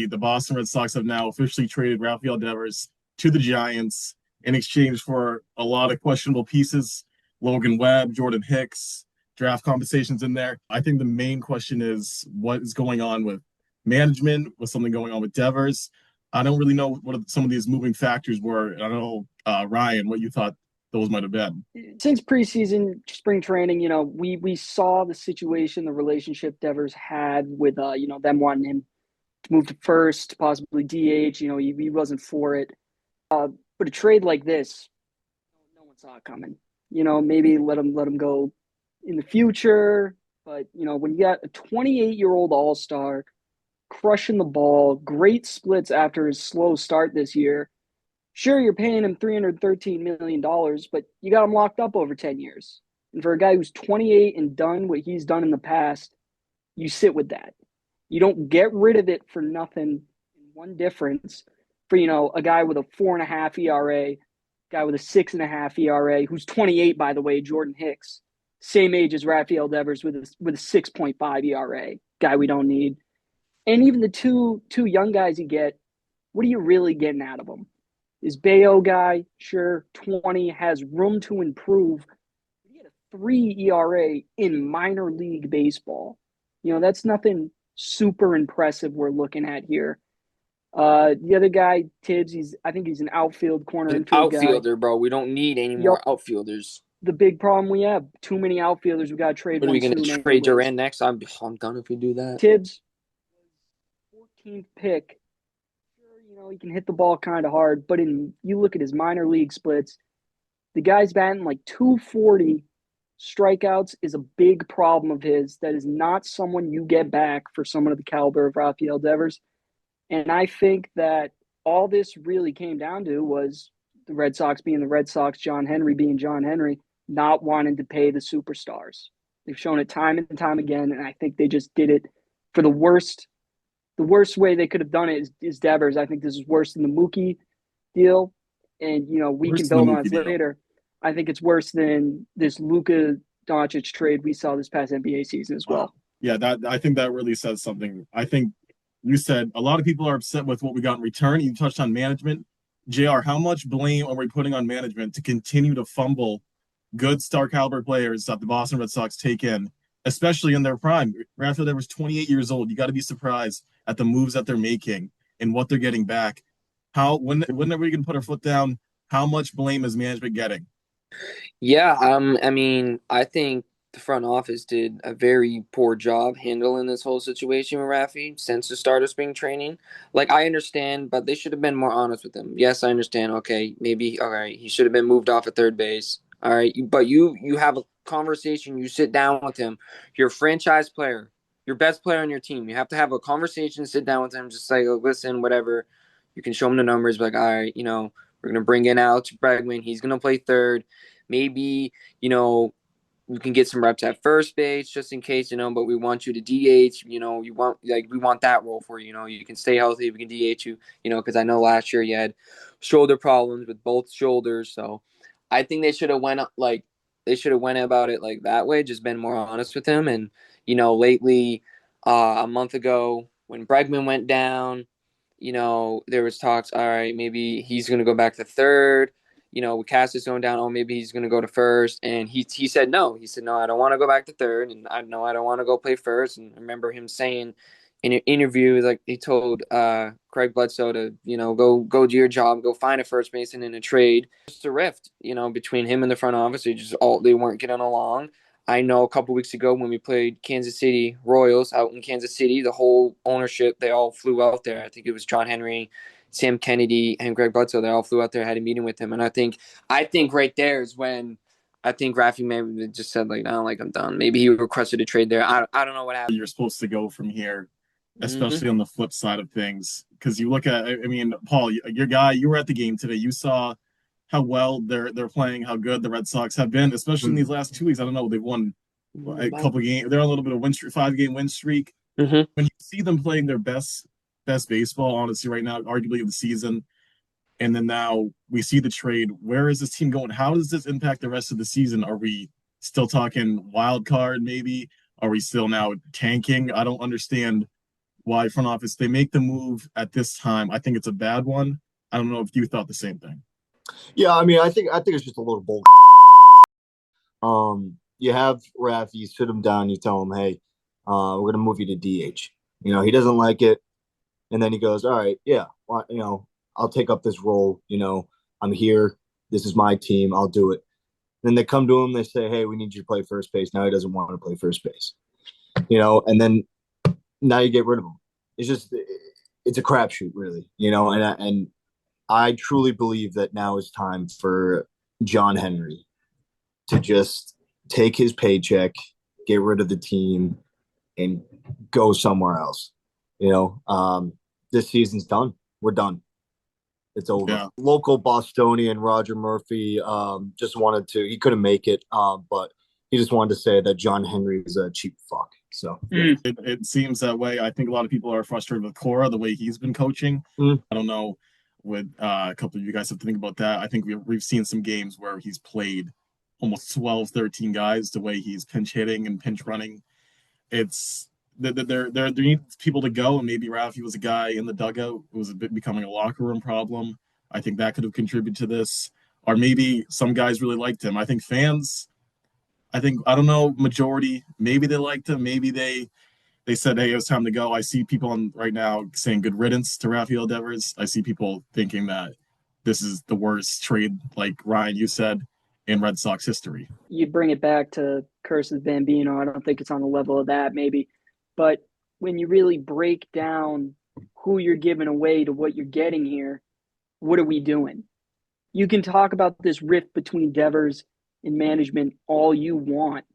The Boston Red Sox have now officially traded Rafael Devers to the Giants in exchange for a lot of questionable pieces. Logan Webb, Jordan Hicks, draft compensations in there. I think the main question is what is going on with management, with something going on with Devers. I don't really know what some of these moving factors were. I don't know, Ryan, what you thought those might have been. Since preseason spring training, we saw the situation, the relationship Devers had with them wanting him to move to first, possibly DH. He wasn't for it. But a trade like this, no one saw it coming. Maybe let him go in the future. But when you got a 28-year-old all-star crushing the ball, great splits after his slow start this year. Sure, you're paying him $313 million, but you got him locked up over 10 years. And for a guy who's 28 and done what he's done in the past, you sit with that. You don't get rid of it for nothing. One difference for, a guy with a 4.5 ERA, guy with a 6.5 ERA, who's 28, by the way, Jordan Hicks, same age as Rafael Devers with a 6.5 ERA, guy we don't need. And even the two young guys you get, what are you really getting out of them? Is Bayo guy, sure, 20, has room to improve. He had a 3 ERA in minor league baseball. That's nothing super impressive we're looking at here. The other guy, Tibbs, I think he's an outfield corner An infield guy. outfielder, bro. We don't need any Yup, more outfielders. the big problem we have, too many outfielders. We got to trade What are one we gonna soon trade anyways. Duran next? I'm done if we do that. Tibbs, 14th pick. Sure, he can hit the ball kind of hard, but you look at his minor league splits, the guy's batting like 240. Strikeouts is a big problem of his. That is not someone you get back for someone of the caliber of Rafael Devers. And I think that all this really came down to was the Red Sox being the Red Sox, John Henry being John Henry, not wanting to pay the superstars. They've shown it time and time again, and I think they just did it for the worst. The worst way they could have done it is Devers. I think this is worse than the Mookie deal, and we can Worse than the build on Mookie it deal. later. I think it's worse than this Luka Doncic trade we saw this past NBA season as Wow. well. Yeah, that I think that really says something. I think you said a lot of people are upset with what we got in return. You touched on management. JR, how much blame are we putting on management to continue to fumble good star caliber players that the Boston Red Sox take in, especially in their prime? Rafael Devers 28 years old. You got to be surprised at the moves that they're making and what they're getting back. When are we going to put our foot down? How much blame is management getting? Yeah, I mean, I think the front office did a very poor job handling this whole situation with Rafi since the start of spring training. Like, I understand, but they should have been more honest with him. Yes, I understand. Okay, maybe all right, he should have been moved off at third base. All right, but you have a conversation. You sit down with him. You're a franchise player, your best player on your team. You have to have a conversation. Sit down with him. Just say, oh, listen, whatever. You can show him the numbers. Like, all right, we're gonna bring in Alex Bregman. He's gonna play third. Maybe, you can get some reps at first base just in case, but we want you to DH, we want that role for you, you can stay healthy, we can DH you, because I know last year you had shoulder problems with both shoulders. So I think they should have went about it like that way, just been more honest with him. And, lately, a month ago when Bregman went down, there was talks, all right, maybe he's going to go back to third. With Cassis going down, oh, maybe he's going to go to first. And he said no. He said, no, I don't want to go back to third. And I know I don't want to go play first. And I remember him saying in an interview, like he told Craig Bledsoe to, go do your job, go find a first baseman in a trade. Just a rift, between him and the front office. They weren't getting along. I know a couple weeks ago when we played Kansas City Royals out in Kansas City, the whole ownership, they all flew out there. I think it was John Henry, Sam Kennedy, and Greg Bledsoe. They all flew out there, had a meeting with him. And I think right there is when I think Rafi maybe just said, like, I don't like, I'm done. Maybe he requested a trade there. I don't know what happened. You're supposed to go from here, Mm-hmm. especially on the flip side of things. Because you look at, I mean, Paul, your guy, you were at the game today. You saw how well they're playing, how good the Red Sox have been, especially in these last 2 weeks. I don't know, they've won a couple games. They're on a little bit of win streak, 5 game win streak. Mm-hmm. When you see them playing their best baseball, honestly, right now, arguably of the season, and then now we see the trade. Where is this team going? How does this impact the rest of the season? Are we still talking wild card? Maybe are we still now tanking? I don't understand why front office they make the move at this time. I think it's a bad one. I don't know if you thought the same thing. Yeah, I mean, I think it's just a little bull. You have Raf, you sit him down, you tell him, hey, we're gonna move you to DH. He doesn't like it, and then he goes, all right, yeah, well, I'll take up this role. I'm here. This is my team. I'll do it. Then they come to him, they say, hey, we need you to play first base. Now he doesn't want to play first base. And then now you get rid of him. It's a crapshoot, really. And I truly believe that now is time for John Henry to just take his paycheck, get rid of the team, and go somewhere else. This season's done. We're done. It's over. Yeah. Local Bostonian Roger Murphy just wanted to. He couldn't make it, but he just wanted to say that John Henry is a cheap fuck. So it seems that way. I think a lot of people are frustrated with Cora the way he's been coaching. I don't know what a couple of you guys have to think about that. I think we've seen some games where he's played almost 12, 13 guys the way he's pinch hitting and pinch running. It's there needs people to go, and maybe Rafi was a guy in the dugout. It was a bit becoming a locker room problem. I think that could have contributed to this. Or maybe some guys really liked him. I think fans, I don't know, majority, maybe they liked him. Maybe they said, hey, it was time to go. I see people on right now saying good riddance to Rafael Devers. I see people thinking that this is the worst trade, like Ryan, you said, in Red Sox history. You bring it back to Curses Bambino. I don't think it's on the level of that, maybe. But when you really break down who you're giving away to what you're getting here, what are we doing? You can talk about this rift between Devers and management all you want.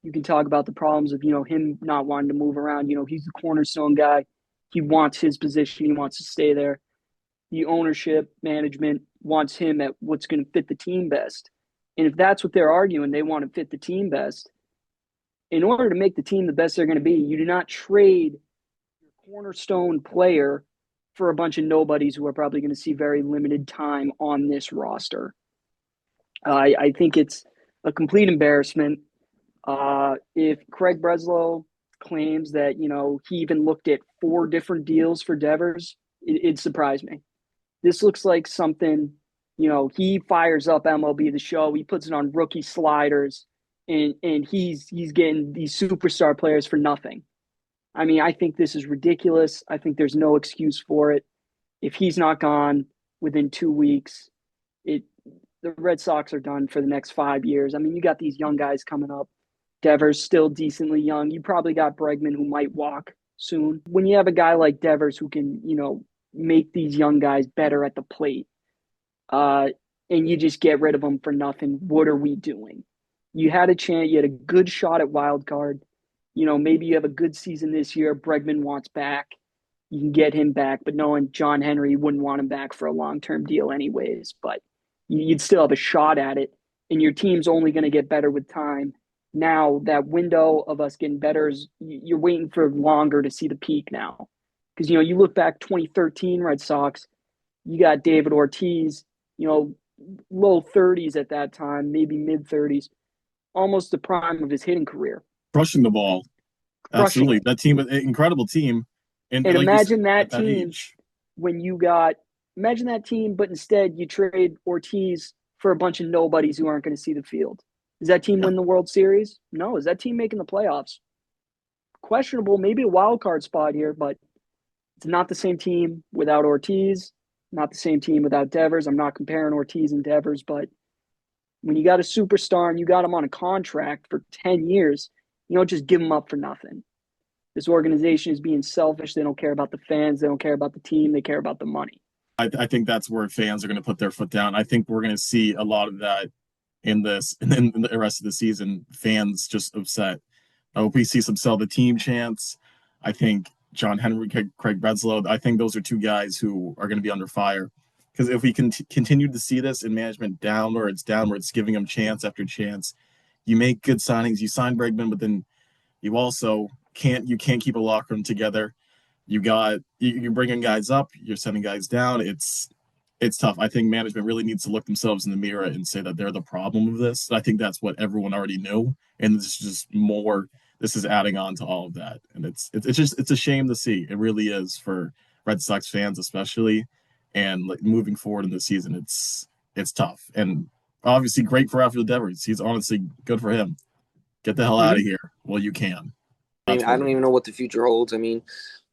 You can talk about the problems of, him not wanting to move around. He's the cornerstone guy. He wants his position. He wants to stay there. The ownership, management wants him at what's going to fit the team best. And if that's what they're arguing, they want to fit the team best. In order to make the team the best they're going to be, you do not trade your cornerstone player for a bunch of nobodies who are probably going to see very limited time on this roster. I think it's a complete embarrassment. If Craig Breslow claims that, he even looked at 4 different deals for Devers, it surprised me. This looks like something, he fires up MLB The Show. He puts it on rookie sliders, and he's getting these superstar players for nothing. I mean, I think this is ridiculous. I think there's no excuse for it. If he's not gone within 2 weeks, the Red Sox are done for the next 5 years. I mean, you got these young guys coming up. Devers still decently young. You probably got Bregman who might walk soon. When you have a guy like Devers who can, make these young guys better at the plate, and you just get rid of them for nothing, what are we doing? You had a chance. You had a good shot at wild card. Maybe you have a good season this year. Bregman wants back. You can get him back, but knowing John Henry wouldn't want him back for a long-term deal anyways. But you'd still have a shot at it, and your team's only going to get better with time. Now that window of us getting better is you're waiting for longer to see the peak now. Because, you look back 2013 Red Sox, you got David Ortiz, low 30s at that time, maybe mid 30s, almost the prime of his hitting career. Crushing the ball. Absolutely. That team, incredible team. And like imagine said, that team imagine that team, but instead you trade Ortiz for a bunch of nobodies who aren't going to see the field. Does that team win the World Series? No. Is that team making the playoffs? Questionable, maybe a wild card spot here, but it's not the same team without Ortiz, not the same team without Devers. I'm not comparing Ortiz and Devers, but when you got a superstar and you got him on a contract for 10 years, you don't just give him up for nothing. This organization is being selfish. They don't care about the fans. They don't care about the team. They care about the money. I think that's where fans are going to put their foot down. I think we're going to see a lot of that in this, and then in the rest of the season, fans just upset. I hope we see some sell the team chants. I think John Henry, Craig Breslow, I think those are 2 guys who are going to be under fire. Because if we continue to see this in management downwards, giving them chance after chance, you make good signings. You sign Bregman, but then you also can't keep a locker room together. You're bringing guys up, you're sending guys down. It's tough. I think management really needs to look themselves in the mirror and say that they're the problem of this. I think that's what everyone already knew, and this is just more. this is adding on to all of that, and it's a shame to see. It really is for Red Sox fans, especially, and like moving forward in the season, it's tough. And obviously, great for Rafael Devers. He's honestly good for him. Get the hell out of here. Well, you can. I mean, That's I what don't it even is. know what the future holds. I mean,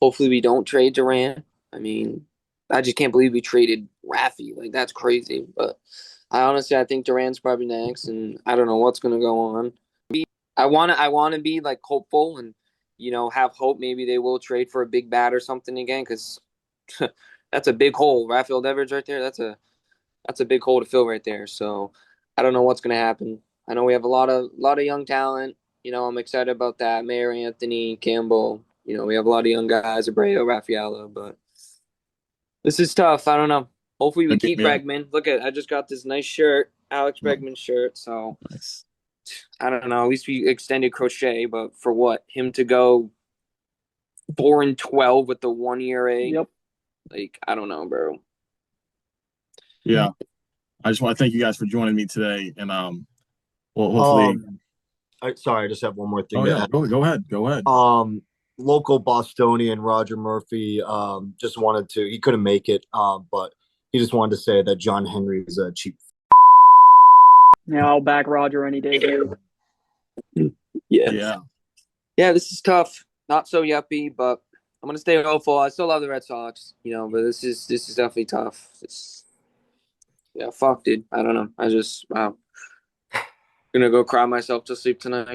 hopefully we don't trade Durant. I mean, I just can't believe we traded Rafi. Like that's crazy. But I think Durant's probably next, and I don't know what's gonna go on. I wanna be like hopeful and have hope. Maybe they will trade for a big bat or something again because that's a big hole. Rafael Devers right there. That's a big hole to fill right there. So I don't know what's gonna happen. I know we have a lot of young talent. I'm excited about that. Mayor Anthony Campbell. We have a lot of young guys, Abreu, Rafaela, but this is tough. I don't know. Hopefully we keep Yeah, Bregman. Look I just got this nice shirt, Alex Bregman shirt. So nice. I don't know. At least we extended Crochet, but for what? Him to go 4-12 with the 1 ERA? Yep. Like I don't know, bro. Yeah, I just want to thank you guys for joining me today, and well, hopefully. Sorry, I just have one more thing Oh to yeah, add. go ahead, go ahead. Local Bostonian Roger Murphy just wanted to. He couldn't make it, but he just wanted to say that John Henry is a cheap. Yeah, I'll back Roger any day, dude. Yeah. Yeah, Yeah, this is tough. Not so yuppie, but I'm gonna stay hopeful. I still love the Red Sox, but this is definitely tough. Yeah, fuck, dude. I don't know. I just wow. Gonna go cry myself to sleep tonight.